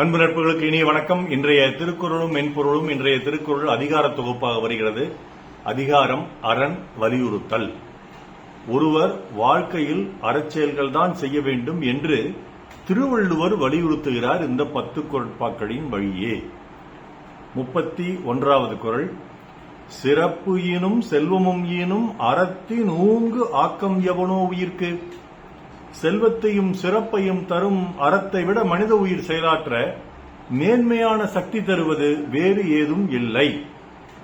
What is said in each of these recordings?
அன்பு நட்புகளுக்கு இனிய வணக்கம். இன்றைய திருக்குறளும் மென்பொருளும் இன்றைய திருக்குறள் அதிகார தொகுப்பாக வருகிறது. அதிகாரம் அரண் வலியுறுத்தல். ஒருவர் வாழ்க்கையில் அறச்செயல்கள் தான் செய்ய வேண்டும் என்று திருவள்ளுவர் வலியுறுத்துகிறார் இந்த 10 குறட்பாக்களின் வழியே. 31வது குறள். சிறப்பு ஈனும் செல்வமும் ஈனும் அறத்தின் ஊங்கு ஆக்கம் எவனோ உயிர்க்கு. செல்வத்தையும் சிறப்பையும் தரும் அறத்தை விட மனித உயிர் செயலாற்ற மேன்மையான சக்தி தருவது வேறு ஏதும் இல்லை.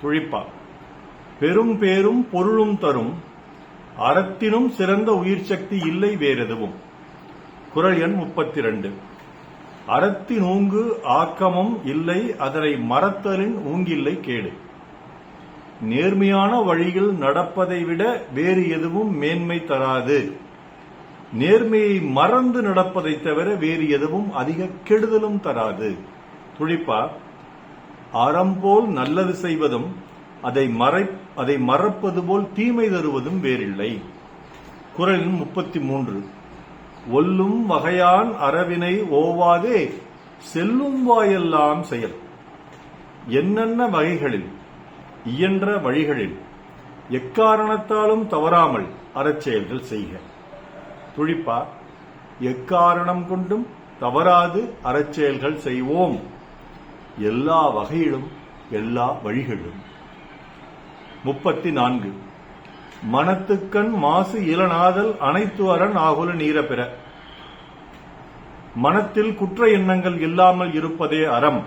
துழிப்பா. பெரும் பேரும் பொருளும் தரும் அறத்தினும் சிறந்த உயிர் சக்தி இல்லை வேறெதுவும். குறள் எண் 32. அறத்தின் ஊங்கு ஆக்கமும் இல்லை, அதனை மறத்தலின் ஊங்கில்லை கேடு. நேர்மையான வழியில் நடப்பதை விட வேறு எதுவும் மேன்மை தராது. நேர்மையை மறந்து நடப்பதை தவிர வேறு எதுவும் அதிக கெடுதலும் தராது. துழிப்பா. அறம் போல் நல்லது செய்வதும் அதை மறப்பது போல் தீமை தருவதும் வேறில்லை. குறள் 33. ஒல்லும் வகையான் அறவினை ஓவாதே செல்லும் வாயெல்லாம் செயல். என்னென்ன வகைகளில் இயன்ற வழிகளில் எக்காரணத்தாலும் தவறாமல் அறச்செயல்கள் செய்க. துழிப்பா. எக்காரணம் கொண்டும் தவறாது அறச்செயல்கள் செய்வோம், எல்லா வகையிலும் எல்லா வழிகளிலும். 34. மனத்துக்கண் மாசு இளநாதல் அனைத்து அரண் ஆகுல நீர பெற. மனத்தில் குற்ற எண்ணங்கள் இல்லாமல் இருப்பதே அறம்,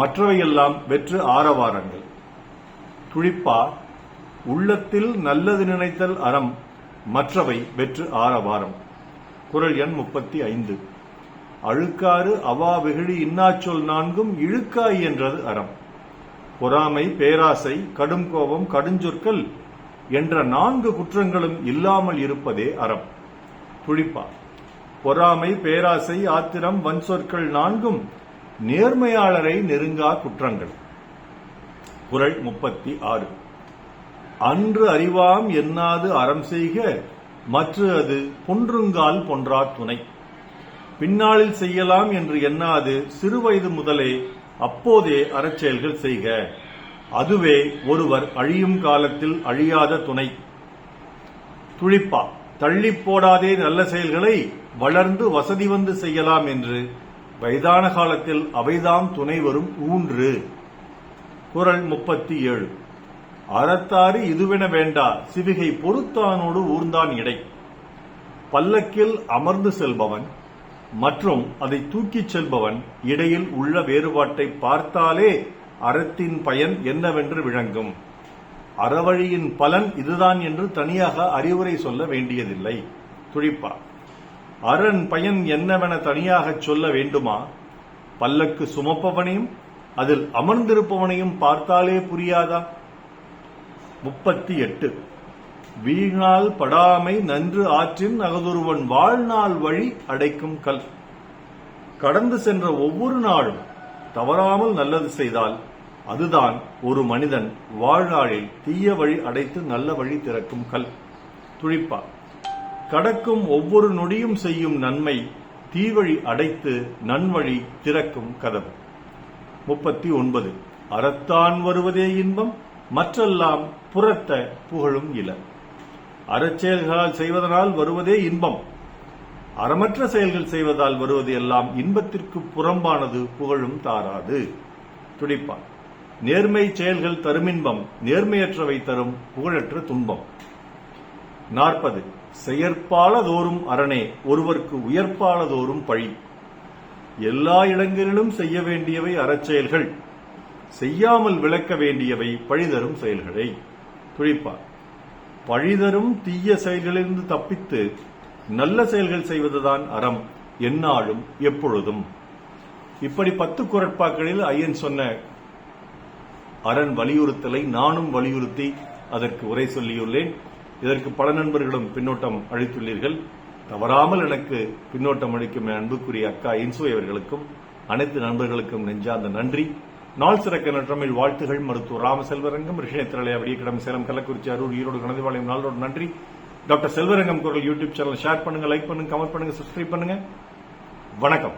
மற்றவையெல்லாம் வெற்று ஆரவாரங்கள். துழிப்பா. உள்ளத்தில் நல்லது நினைத்தல் அறம், மற்றவை வெற்று ஆரவாரம். குறள் எண் 35. அழுக்காறு அவா வெகுளி இன்னாச்சொல் நான்கும் இழுக்காய் என்றது அறம். பொறாமை, பேராசை, கடும் கோபம், கடுஞ்சொற்கள் என்ற 4 குற்றங்களும் இல்லாமல் இருப்பதே அறம். துழிப்பா. பொறாமை, பேராசை, ஆத்திரம், வன்சொற்கள் 4ம் நேர்மையாளரை நெருங்கா குற்றங்கள். குறள் 36. அன்று அறிவாம் என்னாது அறம் செய்க, மற்ற அது பொன்றுங்கால் பொன்றா துணை. பின்னாளில் செய்யலாம் என்று எண்ணாது சிறுவயது முதலே அப்போதே அறச்செயல்கள் செய்க, அதுவே ஒருவர் அழியும் காலத்தில் அழியாத துணை. துழிப்பா. தள்ளி போடாதே நல்ல செயல்களை, வளர்ந்து வசதி வந்து செய்யலாம் என்று வயதான காலத்தில் அவைதாம் துணை வரும் ஊன்று. குறள் 37. அறத்தாறு இதுவென வேண்டா சிவிகை பொறுத்தானோடு ஊர்ந்தான் இடை. பல்லக்கில் அமர்ந்து செல்பவன் மற்றும் அதை தூக்கிச் செல்பவன் இடையில் உள்ள வேறுபாட்டை பார்த்தாலே அறத்தின் பயன் என்னவென்று விளங்கும். அறவழியின் பலன் இதுதான் என்று தனியாக அறிவுரை சொல்ல வேண்டியதில்லை. துழிப்பா. அரண் பயன் என்னவென தனியாக சொல்ல வேண்டுமா? பல்லக்கு சுமப்பவனையும் அதில் அமர்ந்திருப்பவனையும் பார்த்தாலே புரியாதா? 38. வீணால் படாமை நன்று ஆற்றின் அகதொருவன் வாழ்நாள் வழி அடைக்கும் கல். கடந்து சென்ற ஒவ்வொரு நாளும் தவறாமல் நல்லது செய்தால் அதுதான் ஒரு மனிதன் வாழ்நாளில் தீய வழி அடைத்து நல்ல வழி திறக்கும் கல். துழிப்பா. கடக்கும் ஒவ்வொரு நொடியும் செய்யும் நன்மை தீவழி அடைத்து நன்வழி திறக்கும் கதவு. 39. அறத்தான் வருவதே இன்பம், மற்றெல்லாம் புறத்த புகழும் இல. அறச்செயல்களால் செய்வதனால் வருவதே இன்பம், அறமற்ற செயல்கள் செய்வதால் வருவது எல்லாம் இன்பத்திற்கு புறம்பானது, புகழும் தாராது. துடிப்பா. நேர்மை செயல்கள் தரும் இன்பம், நேர்மையற்றவை தரும் புகழற்ற துன்பம். 40. செயற்பாலதோறும் அரணே ஒருவர்க்கு உயர்ப்பாலதோறும் பழி. எல்லா இடங்களிலும் செய்ய வேண்டியவை அறச்செயல்கள், செய்யாமல் விளக்க வேண்டியவை பழிதரும் செயல்களை. துழிப்பா. பழிதரும் தீய செயல்களிலிருந்து தப்பித்து நல்ல செயல்கள் செய்வதுதான் அறம், எந்நாளும் எப்பொழுதும். இப்படி 10 குறட்பாக்களில் ஐயன் சொன்ன அரண் வலியுறுத்தலை நானும் வலியுறுத்தி அதற்கு உரை சொல்லியுள்ளேன். இதற்கு பல நண்பர்களும் பின்னோட்டம் அளித்துள்ளீர்கள். தவறாமல் எனக்கு பின்னோட்டம் அளிக்கும் அன்புக்குரிய அக்கா இன்சுவை அவர்களுக்கும் அனைத்து நண்பர்களுக்கும் நெஞ்சார்ந்த நன்றி. நாள் சிறக்க நற்றமிழ் வாழ்த்துகள். மருத்துவர் ராம செல்வரங்கம், ரிஷினேத்திரலய வடியக்கிடம், சேலம், கள்ளக்குறிச்சி, அரூர், ஈரோடு, கணதிபாளையம். நாளோடு நன்றி. டாக்டர் செல்வரங்கம் குரல் யூடியூப் சேனல் ஷேர் பண்ணுங்க, லைக் பண்ணுங்க, கமெண்ட் பண்ணுங்க, சப்ஸ்கிரைப் பண்ணுங்க. வணக்கம்.